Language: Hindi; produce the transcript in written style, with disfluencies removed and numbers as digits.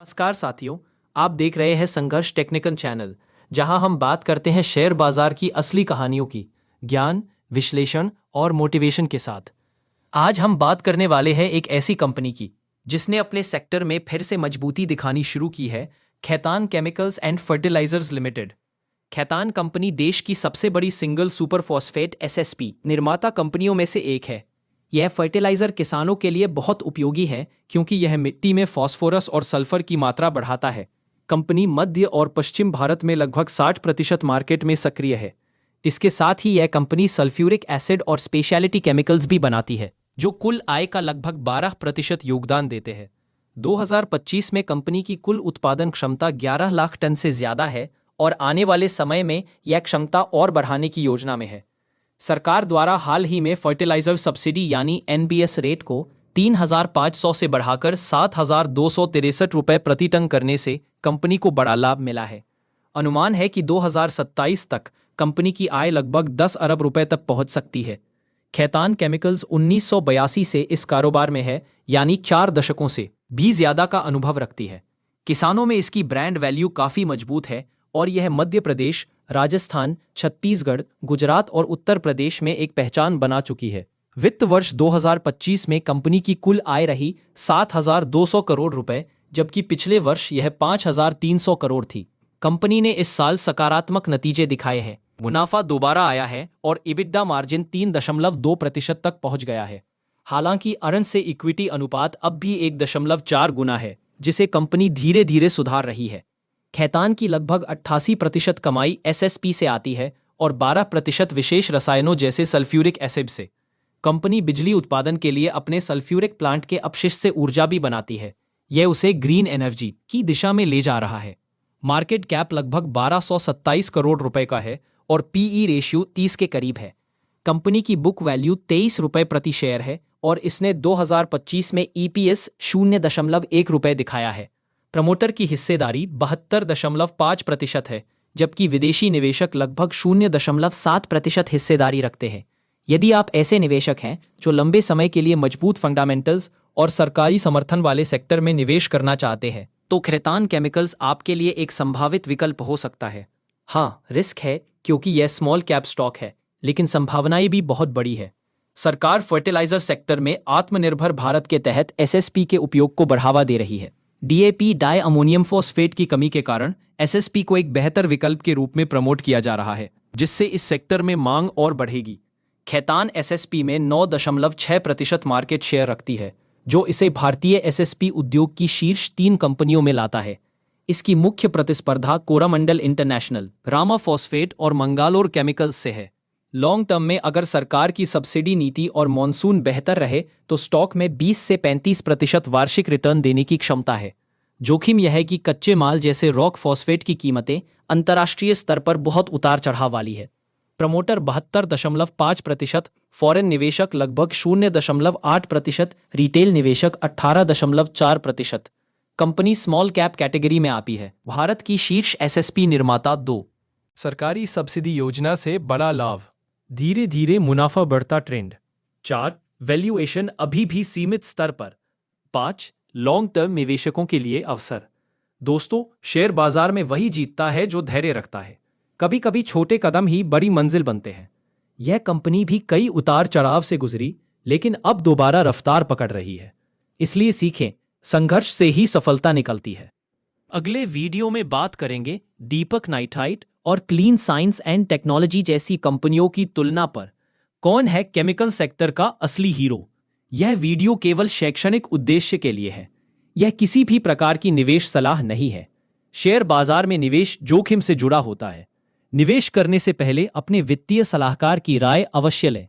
नमस्कार साथियों, आप देख रहे हैं संघर्ष टेक्निकल चैनल, जहां हम बात करते हैं शेयर बाजार की असली कहानियों की, ज्ञान, विश्लेषण और मोटिवेशन के साथ। आज हम बात करने वाले हैं एक ऐसी कंपनी की जिसने अपने सेक्टर में फिर से मजबूती दिखानी शुरू की है, Khaitan chemicals and fertilisers limited. Khaitan company देश की सबसे बड़ी सिंगल सुपर फॉस्फेट एसएसपी निर्माता कंपनियों में से एक है। यह फर्टिलाइजर किसानों के लिए बहुत उपयोगी है क्योंकि यह मिट्टी में फास्फोरस और सल्फर की मात्रा बढ़ाता है। कंपनी मध्य और पश्चिम भारत में लगभग 60% मार्केट में सक्रिय है। इसके साथ ही यह कंपनी सल्फ्यूरिक एसिड और स्पेशलिटी केमिकल्स भी बनाती है, जो कुल आय का लगभग 12% योगदान देते हैं। 2025 में कंपनी की कुल उत्पादन क्षमता 11 लाख टन से ज्यादा है और आने वाले समय में यह क्षमता और बढ़ाने की योजना में है। सरकार द्वारा हाल ही में फर्टिलाइजर सब्सिडी यानी एनबीएस रेट को 3,500 से बढ़ाकर 7,263 रुपये प्रति टन करने से कंपनी को बड़ा लाभ मिला है। अनुमान है कि 2027 तक कंपनी की आय लगभग 10 अरब रुपए तक पहुंच सकती है। खैतान केमिकल्स 1982 से इस कारोबार में है, यानी 4 दशकों से भी ज्यादा का अनुभव रखती है। किसानों में इसकी ब्रांड वैल्यू काफी मजबूत है और यह मध्य प्रदेश, राजस्थान, छत्तीसगढ़, गुजरात और उत्तर प्रदेश में एक पहचान बना चुकी है। वित्त वर्ष 2025 में कंपनी की कुल आय रही 7,200 करोड़ रुपए, जबकि पिछले वर्ष यह 5,300 करोड़ थी। कंपनी ने इस साल सकारात्मक नतीजे दिखाए हैं, मुनाफा दोबारा आया है और इबिटडा मार्जिन 3.2% तक पहुंच गया है। हालांकि अर्न से इक्विटी अनुपात अब भी 1.4 गुना है, जिसे कंपनी धीरे धीरे सुधार रही है। खैतान की लगभग 88% कमाई एसएसपी से आती है और 12% विशेष रसायनों जैसे सल्फ्यूरिक एसिड से। कंपनी बिजली उत्पादन के लिए अपने सल्फ्यूरिक प्लांट के अपशिष्ट से ऊर्जा भी बनाती है। यह उसे ग्रीन एनर्जी की दिशा में ले जा रहा है। मार्केट कैप लगभग 1227 करोड़ रुपए का है और पीई रेशियो 30 के करीब है। कंपनी की बुक वैल्यू 23 रुपए प्रति शेयर है और इसने 2025 में ईपीएस 0.1 रुपए दिखाया है। प्रमोटर की हिस्सेदारी 72.5% है, जबकि विदेशी निवेशक लगभग 0.7% हिस्सेदारी रखते हैं। यदि आप ऐसे निवेशक हैं जो लंबे समय के लिए मजबूत फंडामेंटल्स और सरकारी समर्थन वाले सेक्टर में निवेश करना चाहते हैं, तो खैतान केमिकल्स आपके लिए एक संभावित विकल्प हो सकता है। हाँ, रिस्क है क्योंकि यह स्मॉल कैप स्टॉक है, लेकिन संभावनाएं भी बहुत बड़ी है। सरकार फर्टिलाइजर सेक्टर में आत्मनिर्भर भारत के तहत एसएसपी के उपयोग को बढ़ावा दे रही है। डीएपी डाई अमोनियम फॉस्फेट की कमी के कारण एसएसपी को एक बेहतर विकल्प के रूप में प्रमोट किया जा रहा है, जिससे इस सेक्टर में मांग और बढ़ेगी। खैतान एसएसपी में 9.6% मार्केट शेयर रखती है, जो इसे भारतीय एसएसपी उद्योग की शीर्ष 3 कंपनियों में लाता है। इसकी मुख्य प्रतिस्पर्धा कोरामंडल इंटरनेशनल, रामा फॉस्फेट और मंगालोर केमिकल्स से है। लॉन्ग टर्म में अगर सरकार की सब्सिडी नीति और मॉनसून बेहतर रहे तो स्टॉक में 20 से 35% वार्षिक रिटर्न देने की क्षमता है। जोखिम यह है कि कच्चे माल जैसे रॉक फॉस्फेट की कीमतें अंतर्राष्ट्रीय स्तर पर बहुत उतार चढ़ाव वाली है। प्रमोटर 72.5%, फॉरेन निवेशक लगभग 0.8%, रिटेल निवेशक 18.4%। कंपनी स्मॉल कैप कैटेगरी में आती है। भारत की शीर्ष एसएसपी निर्माता 2। सरकारी सब्सिडी योजना से बड़ा लाभ, धीरे धीरे मुनाफा बढ़ता ट्रेंड। 4. वैल्यूएशन अभी भी सीमित स्तर पर। 5. लॉन्ग टर्म निवेशकों के लिए अवसर। दोस्तों, शेयर बाजार में वही जीतता है जो धैर्य रखता है। कभी कभी छोटे कदम ही बड़ी मंजिल बनते हैं। यह कंपनी भी कई उतार चढ़ाव से गुजरी, लेकिन अब दोबारा रफ्तार पकड़ रही है। इसलिए सीखें, संघर्ष से ही सफलता निकलती है। अगले वीडियो में बात करेंगे दीपक नाइट्राइट और क्लीन साइंस एंड टेक्नोलॉजी जैसी कंपनियों की तुलना पर कौन है केमिकल सेक्टर का असली हीरो। यह वीडियो केवल शैक्षणिक उद्देश्य के लिए है। यह किसी भी प्रकार की निवेश सलाह नहीं है। शेयर बाजार में निवेश जोखिम से जुड़ा होता है। निवेश करने से पहले अपने वित्तीय सलाहकार की राय अवश्य लें।